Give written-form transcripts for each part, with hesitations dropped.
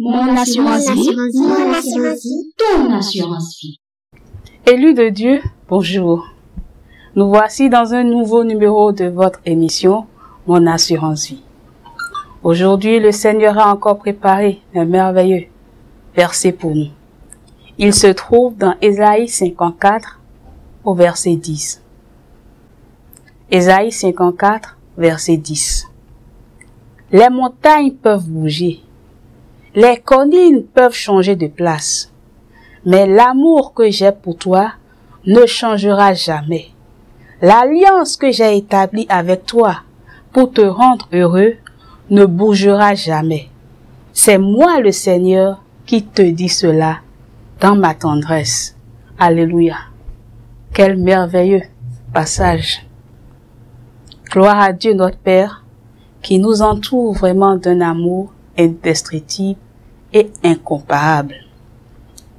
Mon assurance vie, ton assurance vie. Élus de Dieu, bonjour. Nous voici dans un nouveau numéro de votre émission, Mon assurance vie. Aujourd'hui, le Seigneur a encore préparé un merveilleux verset pour nous. Il se trouve dans Ésaïe 54 au verset 10. Ésaïe 54, verset 10. Les montagnes peuvent bouger, les collines peuvent changer de place, mais l'amour que j'ai pour toi ne changera jamais. L'alliance que j'ai établie avec toi pour te rendre heureux ne bougera jamais. C'est moi le Seigneur qui te dit cela dans ma tendresse. Alléluia. Quel merveilleux passage. Gloire à Dieu notre Père qui nous entoure vraiment d'un amour indestructible et incomparable.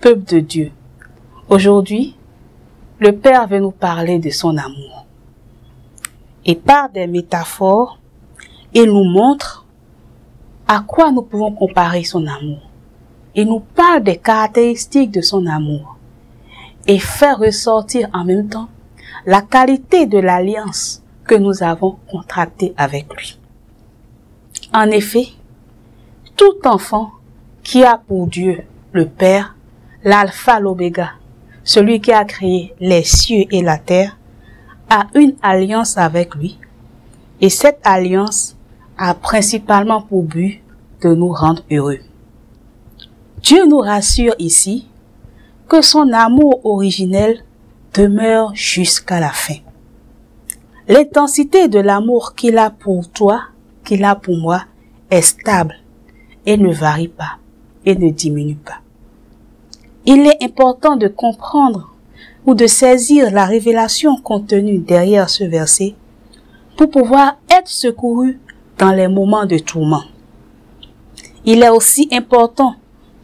Peuple de Dieu, aujourd'hui, le Père veut nous parler de son amour. Et par des métaphores, il nous montre à quoi nous pouvons comparer son amour. Il nous parle des caractéristiques de son amour et fait ressortir en même temps la qualité de l'alliance que nous avons contractée avec lui. En effet, tout enfant qui a pour Dieu le Père, l'alpha, l'oméga, celui qui a créé les cieux et la terre, a une alliance avec lui, et cette alliance a principalement pour but de nous rendre heureux. Dieu nous rassure ici que son amour originel demeure jusqu'à la fin. L'intensité de l'amour qu'il a pour toi, qu'il a pour moi, est stable et ne varie pas et ne diminue pas. Il est important de comprendre ou de saisir la révélation contenue derrière ce verset pour pouvoir être secouru dans les moments de tourment. Il est aussi important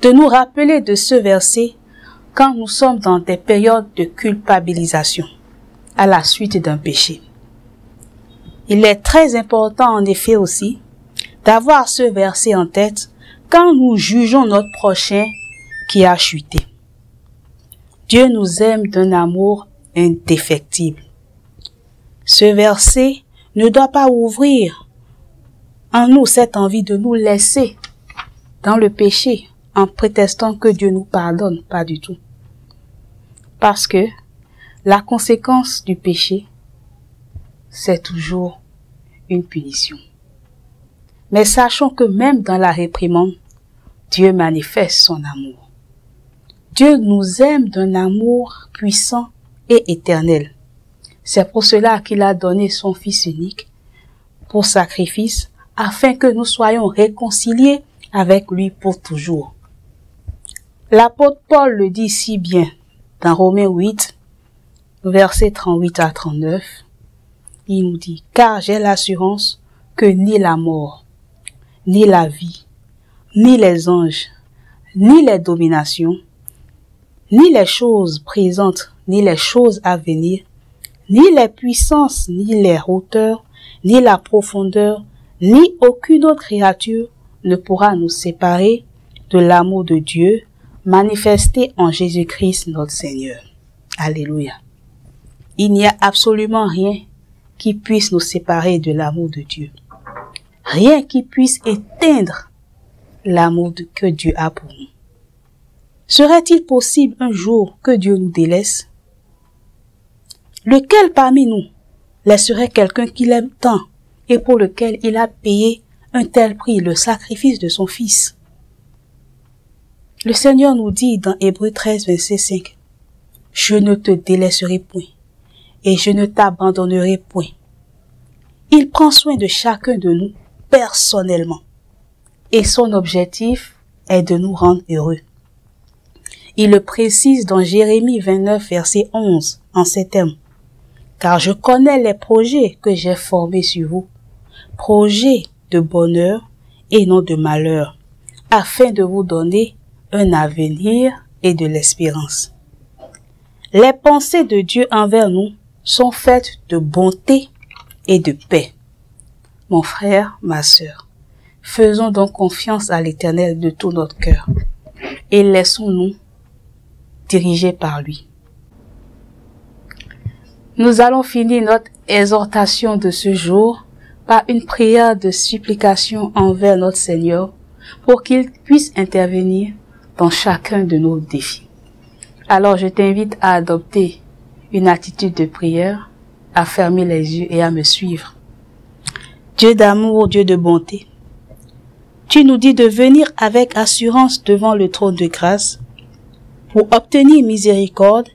de nous rappeler de ce verset quand nous sommes dans des périodes de culpabilisation à la suite d'un péché. Il est très important en effet aussi d'avoir ce verset en tête quand nous jugeons notre prochain qui a chuté. Dieu nous aime d'un amour indéfectible. Ce verset ne doit pas ouvrir en nous cette envie de nous laisser dans le péché en prétextant que Dieu nous pardonne, pas du tout. Parce que la conséquence du péché, c'est toujours une punition. Mais sachons que même dans la réprimande, Dieu manifeste son amour. Dieu nous aime d'un amour puissant et éternel. C'est pour cela qu'il a donné son Fils unique pour sacrifice afin que nous soyons réconciliés avec lui pour toujours. L'apôtre Paul le dit si bien dans Romains 8, versets 38 à 39. Il nous dit, car j'ai l'assurance que ni la mort, ni la vie, ni les anges, ni les dominations, ni les choses présentes, ni les choses à venir, ni les puissances, ni les hauteurs, ni la profondeur, ni aucune autre créature ne pourra nous séparer de l'amour de Dieu manifesté en Jésus-Christ notre Seigneur. Alléluia. Il n'y a absolument rien qui puisse nous séparer de l'amour de Dieu. Rien qui puisse éteindre l'amour que Dieu a pour nous. Serait-il possible un jour que Dieu nous délaisse? Lequel parmi nous laisserait quelqu'un qu'il aime tant et pour lequel il a payé un tel prix, le sacrifice de son Fils? Le Seigneur nous dit dans Hébreux 13, verset 5, « Je ne te délaisserai point et je ne t'abandonnerai point. » Il prend soin de chacun de nous personnellement et son objectif est de nous rendre heureux. Il le précise dans Jérémie 29, verset 11, en ces termes. « Car je connais les projets que j'ai formés sur vous, projets de bonheur et non de malheur, afin de vous donner un avenir et de l'espérance. » Les pensées de Dieu envers nous sont faites de bonté et de paix. Mon frère, ma sœur, Faisons donc confiance à l'Éternel de tout notre cœur et laissons-nous diriger par lui. Nous allons finir notre exhortation de ce jour par une prière de supplication envers notre Seigneur pour qu'il puisse intervenir dans chacun de nos défis. Alors je t'invite à adopter une attitude de prière, à fermer les yeux et à me suivre. Dieu d'amour, Dieu de bonté, tu nous dis de venir avec assurance devant le trône de grâce pour obtenir miséricorde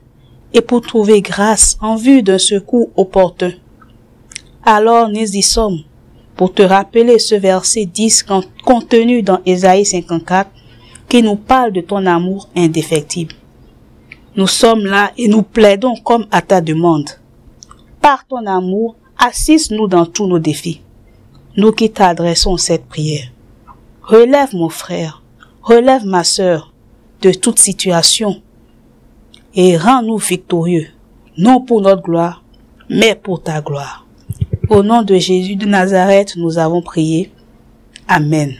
et pour trouver grâce en vue d'un secours opportun. Alors nous y sommes pour te rappeler ce verset 10 contenu dans Ésaïe 54 qui nous parle de ton amour indéfectible. Nous sommes là et nous plaidons comme à ta demande. Par ton amour, assiste-nous dans tous nos défis. Nous qui t'adressons cette prière. Relève mon frère, relève ma sœur de toute situation et rends-nous victorieux, non pour notre gloire, mais pour ta gloire. Au nom de Jésus de Nazareth, nous avons prié. Amen.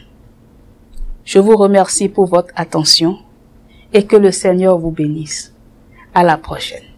Je vous remercie pour votre attention et que le Seigneur vous bénisse. À la prochaine.